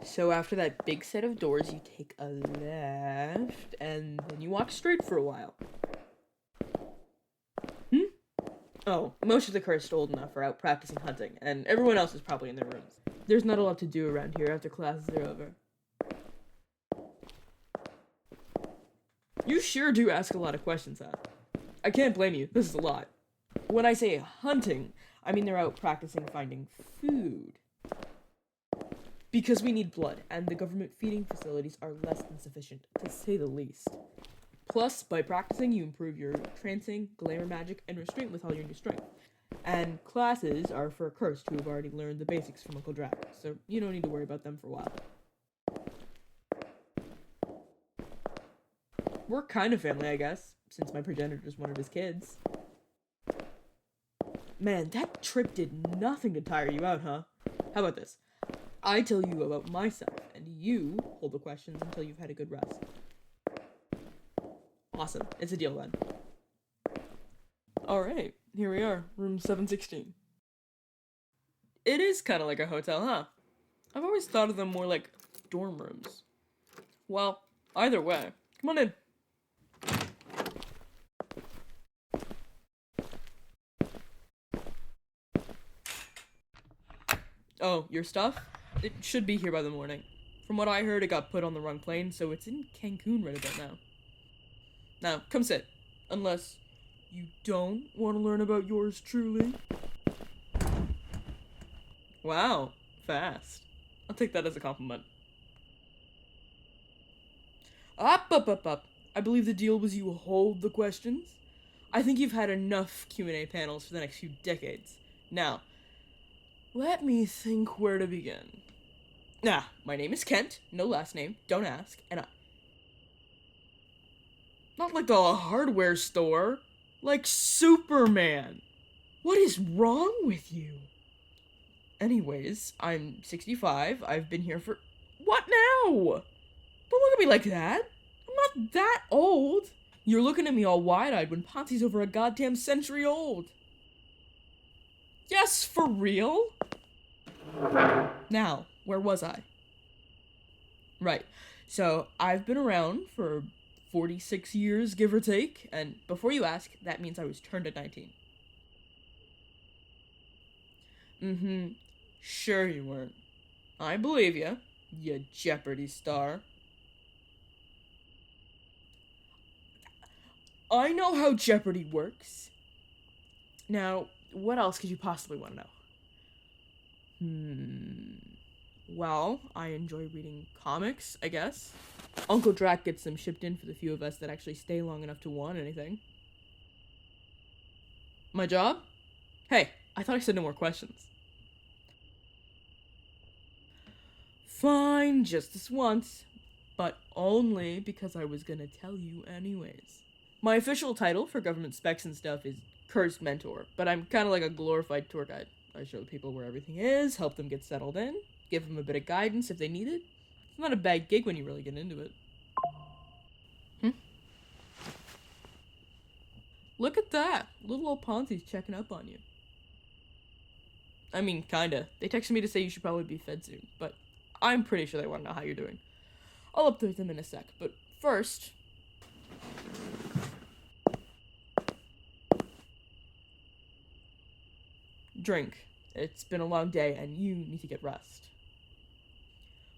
So after that big set of doors, you take a left, and then you walk straight for a while. Oh, most of the cursed old enough are out practicing hunting, and everyone else is probably in their rooms. There's not a lot to do around here after classes are over. You sure do ask a lot of questions, huh? I can't blame you, this is a lot. When I say hunting, I mean they're out practicing finding food. Because we need blood, and the government feeding facilities are less than sufficient, to say the least. Plus, by practicing, you improve your trancing, glamour magic, and restraint with all your new strength. And classes are for cursed who have already learned the basics from Uncle Drac, so you don't need to worry about them for a while. We're kind of family, I guess, since my progenitor is one of his kids. Man, that trip did nothing to tire you out, huh? How about this? I tell you about myself, and you hold the questions until you've had a good rest. Awesome. It's a deal then. Alright, here we are, room 716. It is kind of like a hotel, huh? I've always thought of them more like dorm rooms. Well, either way, come on in. Oh, your stuff? It should be here by the morning. From what I heard, it got put on the wrong plane, so it's in Cancun right about now. Now, come sit. Unless you don't want to learn about yours truly. Wow, fast. I'll take that as a compliment. Up. I believe the deal was you hold the questions. I think you've had enough Q&A panels for the next few decades. Now, let me think where to begin. My name is Kent, no last name, don't ask, and not like the hardware store, like Superman. What is wrong with you? Anyways, I'm 65, I've been here for... What now? Don't look at me like that. I'm not that old. You're looking at me all wide-eyed when Ponzi's over a goddamn century old. Yes, for real? Now, where was I? Right, so I've been around for 46 years, give or take, and before you ask, that means I was turned at 19. Sure you weren't. I believe you Jeopardy star. I know how Jeopardy works. Now, what else could you possibly want to know? Well, I enjoy reading comics, I guess. Uncle Drac gets them shipped in for the few of us that actually stay long enough to want anything. My job? Hey, I thought I said no more questions. Fine, just this once. But only because I was gonna tell you anyways. My official title for government specs and stuff is Cursed Mentor, but I'm kinda like a glorified tour guide. I show people where everything is, help them get settled in, give them a bit of guidance if they need it. It's not a bad gig when you really get into it. Look at that! Little old Ponzi's checking up on you. I mean, kinda. They texted me to say you should probably be fed soon, but I'm pretty sure they want to know how you're doing. I'll update them in a sec, but first... Drink. It's been a long day, and you need to get rest.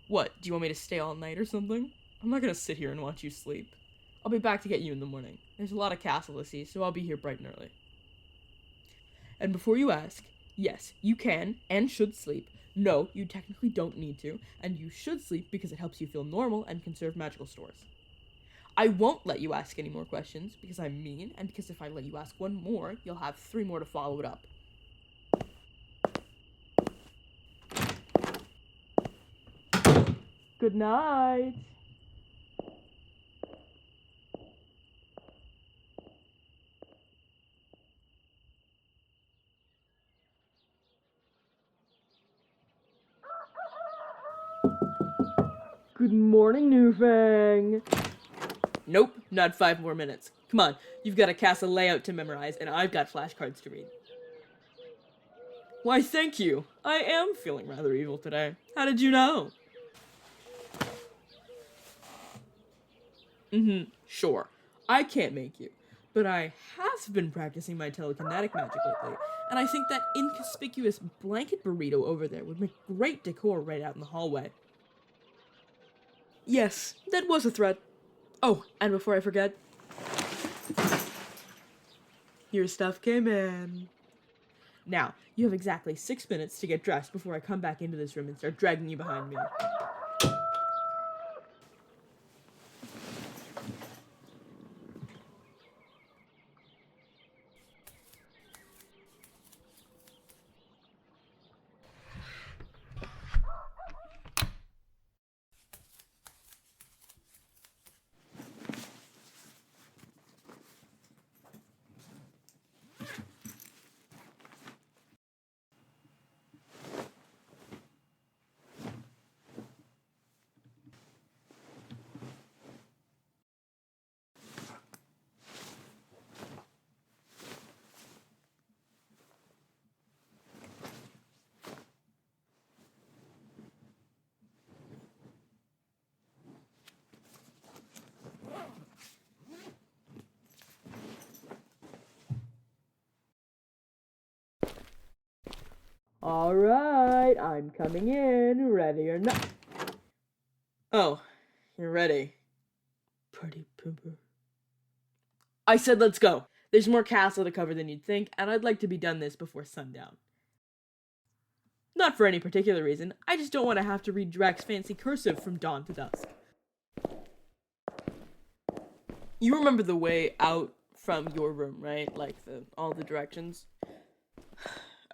What, do you want me to stay all night or something? I'm not gonna sit here and watch you sleep. I'll be back to get you in the morning. There's a lot of castle to see, so I'll be here bright and early. And before you ask, yes, you can and should sleep. No, you technically don't need to, and you should sleep because it helps you feel normal and conserve magical stores. I won't let you ask any more questions because I'm mean, and because if I let you ask one more, you'll have 3 more to follow it up. Good night. Good morning, Newfang. Nope, not 5 more minutes. Come on, you've got a castle layout to memorize, and I've got flashcards to read. Why, thank you. I am feeling rather evil today. How did you know? Sure. I can't make you. But I have been practicing my telekinetic magic lately, and I think that inconspicuous blanket burrito over there would make great decor right out in the hallway. Yes, that was a threat. Oh, and before I forget, your stuff came in. Now, you have exactly 6 minutes to get dressed before I come back into this room and start dragging you behind me. Alright, I'm coming in, ready or not. Oh, you're ready. Pretty pooper. I said let's go. There's more castle to cover than you'd think, and I'd like to be done this before sundown. Not for any particular reason, I just don't want to have to read Drax's fancy cursive from dawn to dusk. You remember the way out from your room, right? Like all the directions?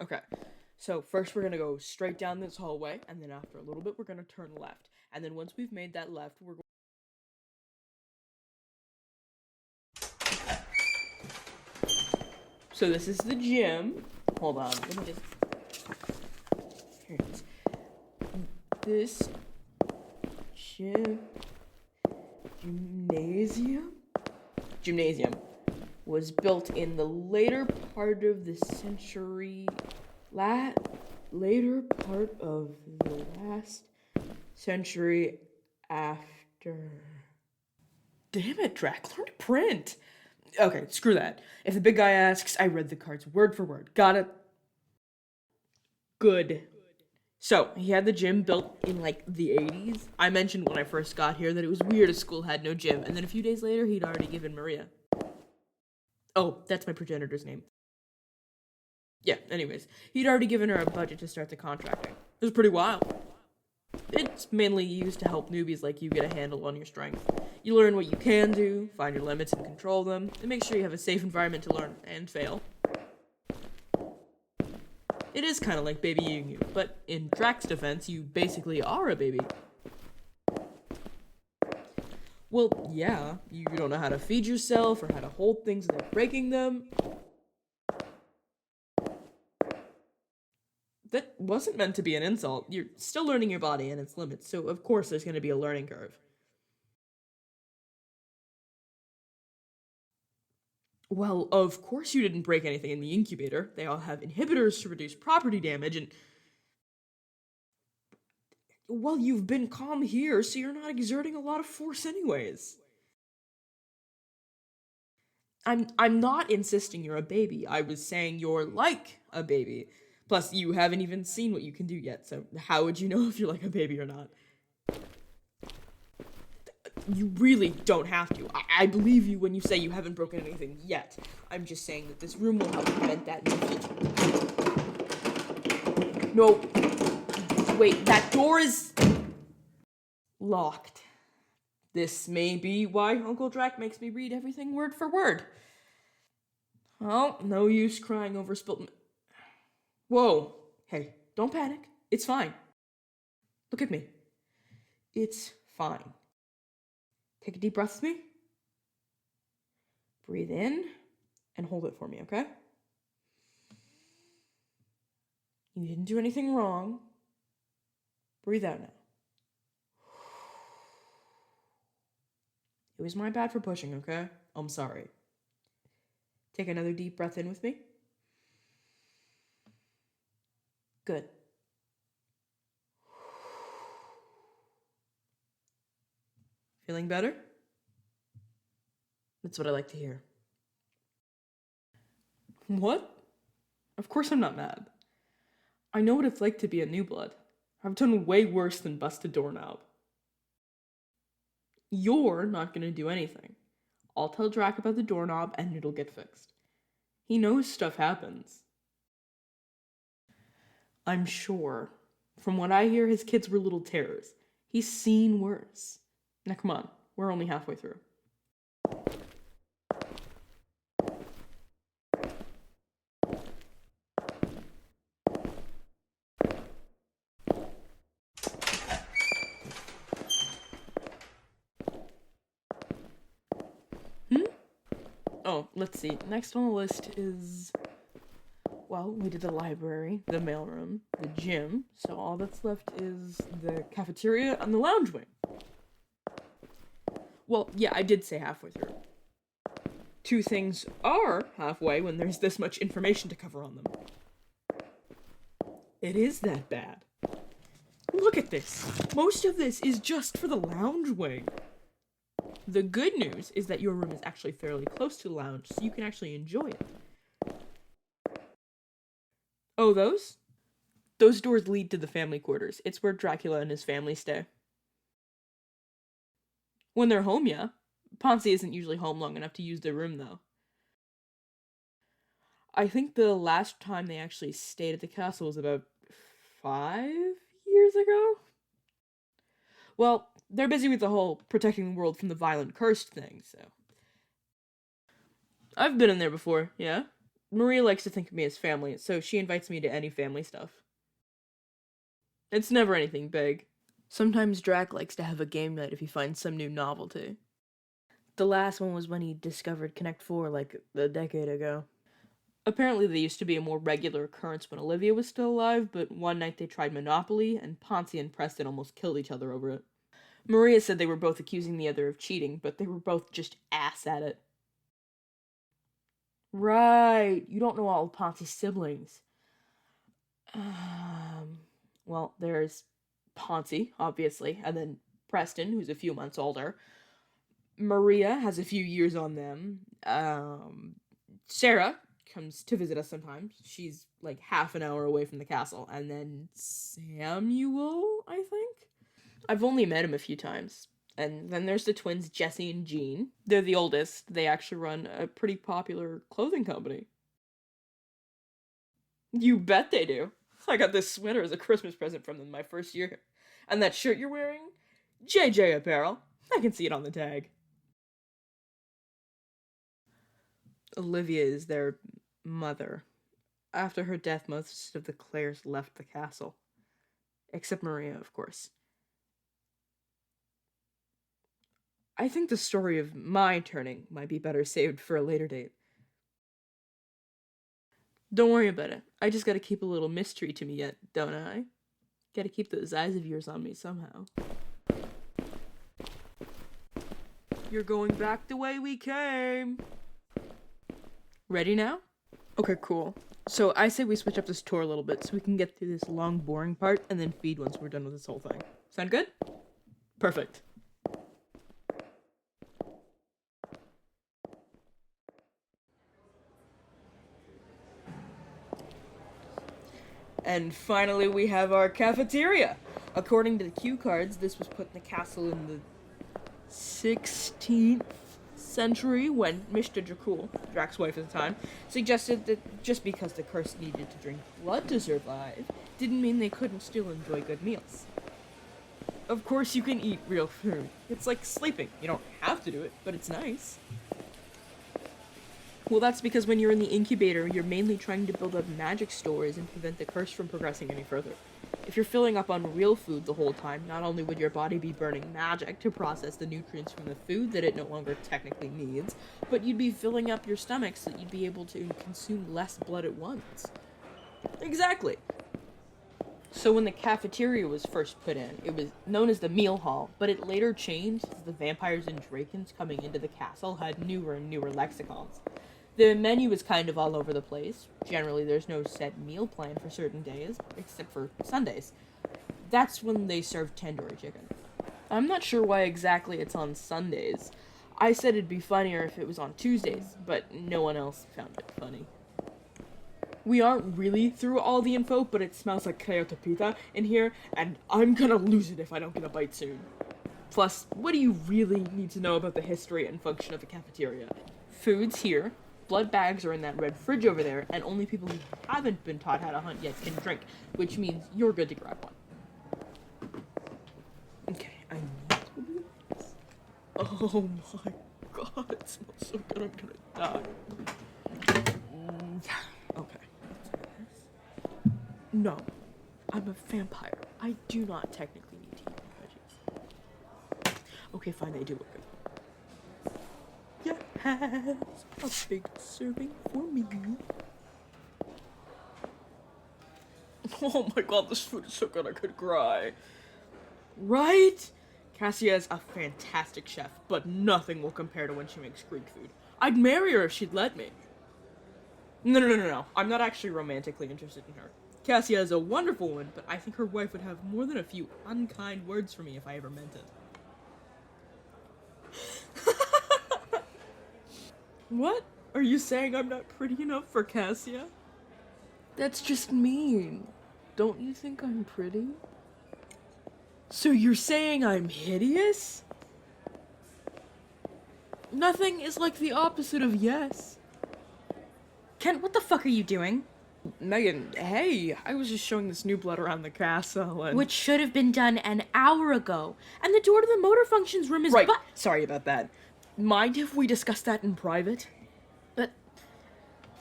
Okay. So first we're going to go straight down this hallway, and then after a little bit we're going to turn left. And then once we've made that left, we're going. So this is the gym. Hold on, let me just. Here it is. This gymnasium was built in the later part of the century. Later part of the last century after. Damn it, Drac, learn to print. Okay, screw that. If the big guy asks, I read the cards word for word. Got it? Good. So, he had the gym built in, like, the 80s. I mentioned when I first got here that it was weird a school had no gym, and then a few days later, he'd already given Maria. Oh, that's my progenitor's name. Yeah, anyways. He'd already given her a budget to start the contracting. It was pretty wild. It's mainly used to help newbies like you get a handle on your strength. You learn what you can do, find your limits and control them, and make sure you have a safe environment to learn and fail. It is kind of like babying you, but in Drax's defense, you basically are a baby. Well, yeah, you don't know how to feed yourself or how to hold things without breaking them. That wasn't meant to be an insult. You're still learning your body and its limits, so of course there's going to be a learning curve. Well, of course you didn't break anything in the incubator. They all have inhibitors to reduce property damage, and well, you've been calm here, so you're not exerting a lot of force anyways. I'm not insisting you're a baby. I was saying you're like a baby. Plus, you haven't even seen what you can do yet, so how would you know if you're like a baby or not? You really don't have to. I believe you when you say you haven't broken anything yet. I'm just saying that this room will help prevent that in the future. No. Wait, that door is locked. This may be why Uncle Drac makes me read everything word for word. Well, no use crying over spilt. Whoa. Hey, don't panic. It's fine. Look at me. It's fine. Take a deep breath with me. Breathe in and hold it for me, okay? You didn't do anything wrong. Breathe out now. It was my bad for pushing, okay? I'm sorry. Take another deep breath in with me. Good. Feeling better? That's what I like to hear. What? Of course I'm not mad. I know what it's like to be a new blood. I've done way worse than bust a doorknob. You're not gonna do anything. I'll tell Drac about the doorknob and it'll get fixed. He knows stuff happens. I'm sure. From what I hear, his kids were little terrors. He's seen worse. Now come on, we're only halfway through. Oh, let's see. Next on the list is... Well, we did the library, the mailroom, the gym, so all that's left is the cafeteria and the lounge wing. Well, yeah, I did say halfway through. Two things are halfway when there's this much information to cover on them. It is that bad. Look at this. Most of this is just for the lounge wing. The good news is that your room is actually fairly close to the lounge, so you can actually enjoy it. Oh, those? Those doors lead to the family quarters. It's where Dracula and his family stay. When they're home, yeah. Ponzi isn't usually home long enough to use their room, though. I think the last time they actually stayed at the castle was about 5 years ago? Well, they're busy with the whole protecting the world from the violent cursed thing, so... I've been in there before, yeah? Maria likes to think of me as family, so she invites me to any family stuff. It's never anything big. Sometimes Drac likes to have a game night if he finds some new novelty. The last one was when he discovered Connect 4 like a decade ago. Apparently they used to be a more regular occurrence when Olivia was still alive, but one night they tried Monopoly, and Ponzi and Preston almost killed each other over it. Maria said they were both accusing the other of cheating, but they were both just ass at it. Right, you don't know all of Ponzi's siblings. Well, there's Ponzi, obviously, and then Preston, who's a few months older. Maria has a few years on them. Sarah comes to visit us sometimes. She's like half an hour away from the castle. And then Samuel, I think? I've only met him a few times. And then there's the twins, Jesse and Jean. They're the oldest. They actually run a pretty popular clothing company. You bet they do. I got this sweater as a Christmas present from them my first year. And that shirt you're wearing? JJ Apparel. I can see it on the tag. Olivia is their mother. After her death, most of the Clares left the castle. Except Maria, of course. I think the story of my turning might be better saved for a later date. Don't worry about it. I just gotta keep a little mystery to me yet, don't I? Gotta keep those eyes of yours on me somehow. You're going back the way we came. Ready now? Okay, cool. So I say we switch up this tour a little bit so we can get through this long, boring part and then feed once we're done with this whole thing. Sound good? Perfect. And finally we have our cafeteria. According to the cue cards, this was put in the castle in the 16th century when Mr. Dracul, Drac's wife at the time, suggested that just because the curse needed to drink blood to survive, didn't mean they couldn't still enjoy good meals. Of course you can eat real food. It's like sleeping. You don't have to do it, but it's nice. Well, that's because when you're in the incubator, you're mainly trying to build up magic stores and prevent the curse from progressing any further. If you're filling up on real food the whole time, not only would your body be burning magic to process the nutrients from the food that it no longer technically needs, but you'd be filling up your stomach so that you'd be able to consume less blood at once. Exactly. So when the cafeteria was first put in, it was known as the meal hall, but it later changed as the vampires and Drakens coming into the castle had newer and newer lexicons. The menu is kind of all over the place. Generally, there's no set meal plan for certain days, except for Sundays. That's when they serve tandoori chicken. I'm not sure why exactly it's on Sundays. I said it'd be funnier if it was on Tuesdays, but no one else found it funny. We aren't really through all the info, but it smells like Kyoto pita in here, and I'm gonna lose it if I don't get a bite soon. Plus, what do you really need to know about the history and function of a cafeteria? Food's here, blood bags are in that red fridge over there, and only people who haven't been taught how to hunt yet can drink, which means you're good to grab one. Okay, I need to do this. Oh my god, it smells so good, I'm gonna die. Okay. No, I'm a vampire. I do not technically need to eat veggies. Okay, fine, they do look good. Yes, a big serving for me. Oh my god, this food is so good I could cry. Right? Cassia is a fantastic chef, but nothing will compare to when she makes Greek food. I'd marry her if she'd let me. No. I'm not actually romantically interested in her. Cassia is a wonderful woman, but I think her wife would have more than a few unkind words for me if I ever meant it. What? Are you saying I'm not pretty enough for Cassia? That's just mean. Don't you think I'm pretty? So you're saying I'm hideous? Nothing is like the opposite of yes. Kent, what the fuck are you doing? Megan, hey, I was just showing this new blood around the castle and... Which should have been done an hour ago. And the door to the motor functions room is Right, sorry about that. Mind if we discuss that in private? But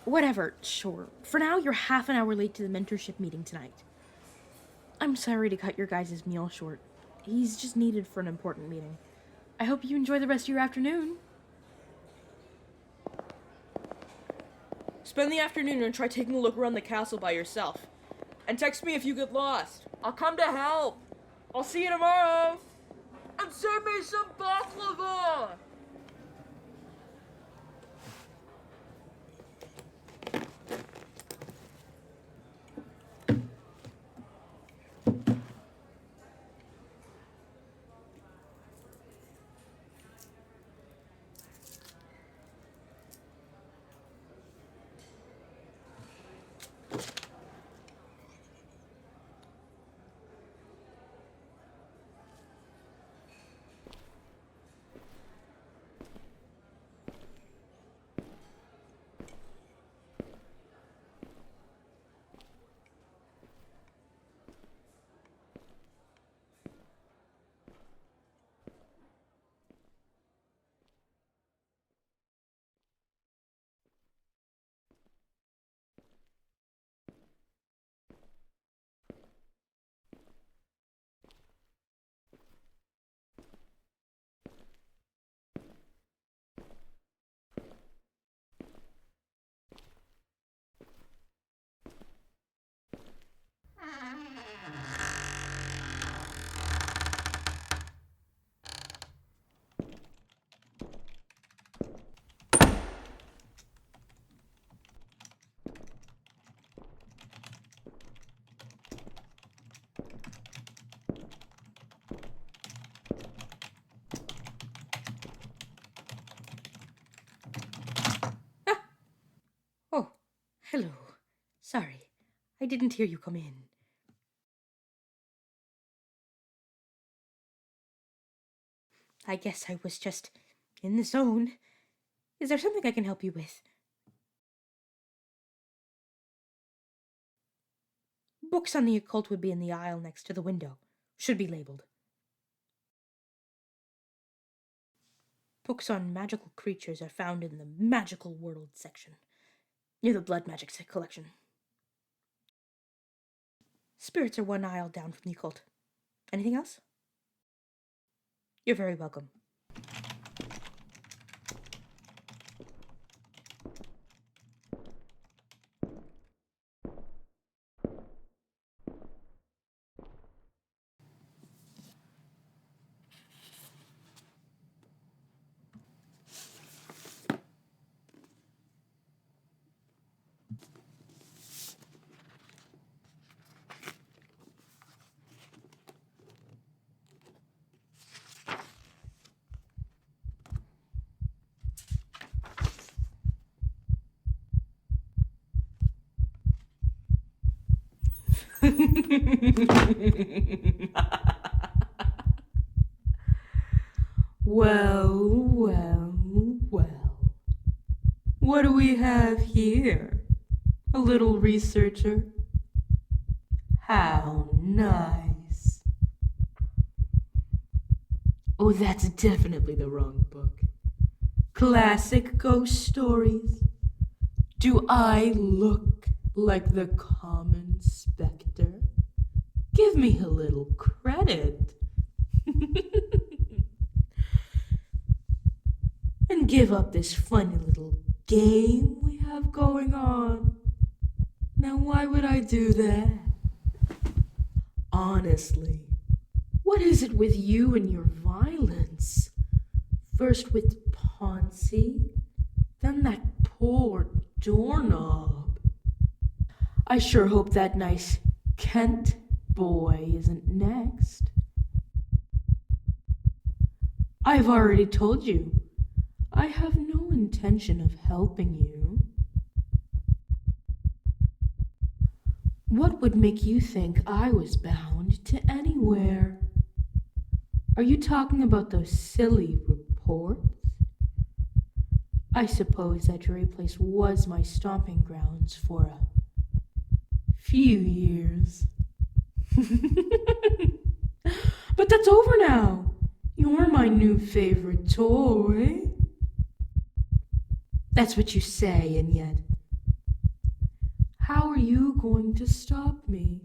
whatever, sure. For now, you're half an hour late to the mentorship meeting tonight. I'm sorry to cut your guys' meal short. He's just needed for an important meeting. I hope you enjoy the rest of your afternoon. Spend the afternoon and try taking a look around the castle by yourself. And text me if you get lost. I'll come to help. I'll see you tomorrow. And send me some baklava! Oh, hello. Sorry, I didn't hear you come in. I guess I was just in the zone. Is there something I can help you with? Books on the occult would be in the aisle next to the window. Should be labeled. Books on magical creatures are found in the magical world section, near the blood magic collection. Spirits are one aisle down from the occult. Anything else? You're very welcome. Well, well, well. What do we have here? A little researcher? How nice. Oh, that's definitely the wrong book. Classic ghost stories. Do I look like the common specter? Give me a little credit. And give up this funny little game we have going on. Now, why would I do that? Honestly, what is it with you and your violence? First with Ponzi, then that poor doorknob. I sure hope that nice Kent boy isn't next. I've already told you, I have no intention of helping you. What would make you think I was bound to anywhere? Are you talking about those silly reports? I suppose that Drury Place was my stomping grounds for a few years. But that's over now. You're my new favorite toy. That's what you say, and yet, how are you going to stop me?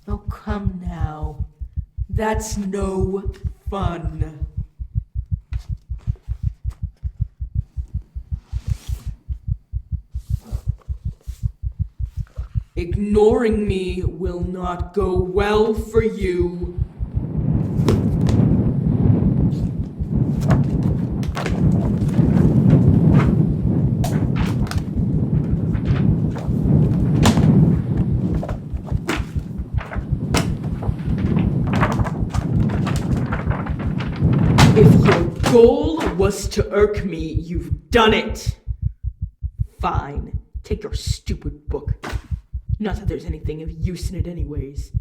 Oh, come now. That's no fun. Ignoring me will not go well for you. If your goal was to irk me, you've done it. Fine, take your stupid book. Not that there's anything of use in it anyways.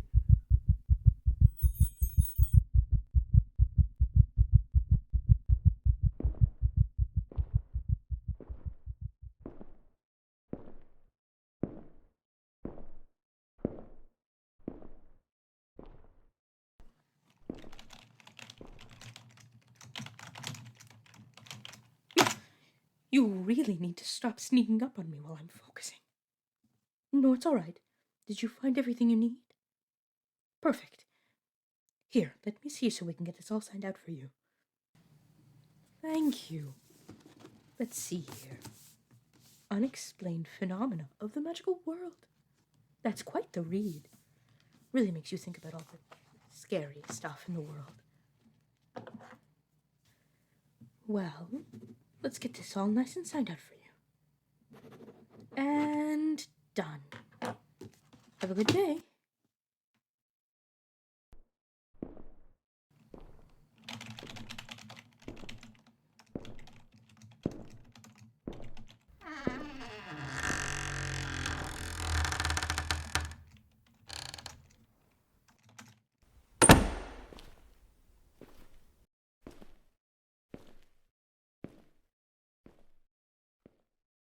You really need to stop sneaking up on me while I'm focusing. No, it's all right. Did you find everything you need? Perfect. Here, let me see so we can get this all signed out for you. Thank you. Let's see here. Unexplained phenomena of the magical world. That's quite the read. Really makes you think about all the scary stuff in the world. Well, let's get this all nice and signed out for you. And done. Have a good day.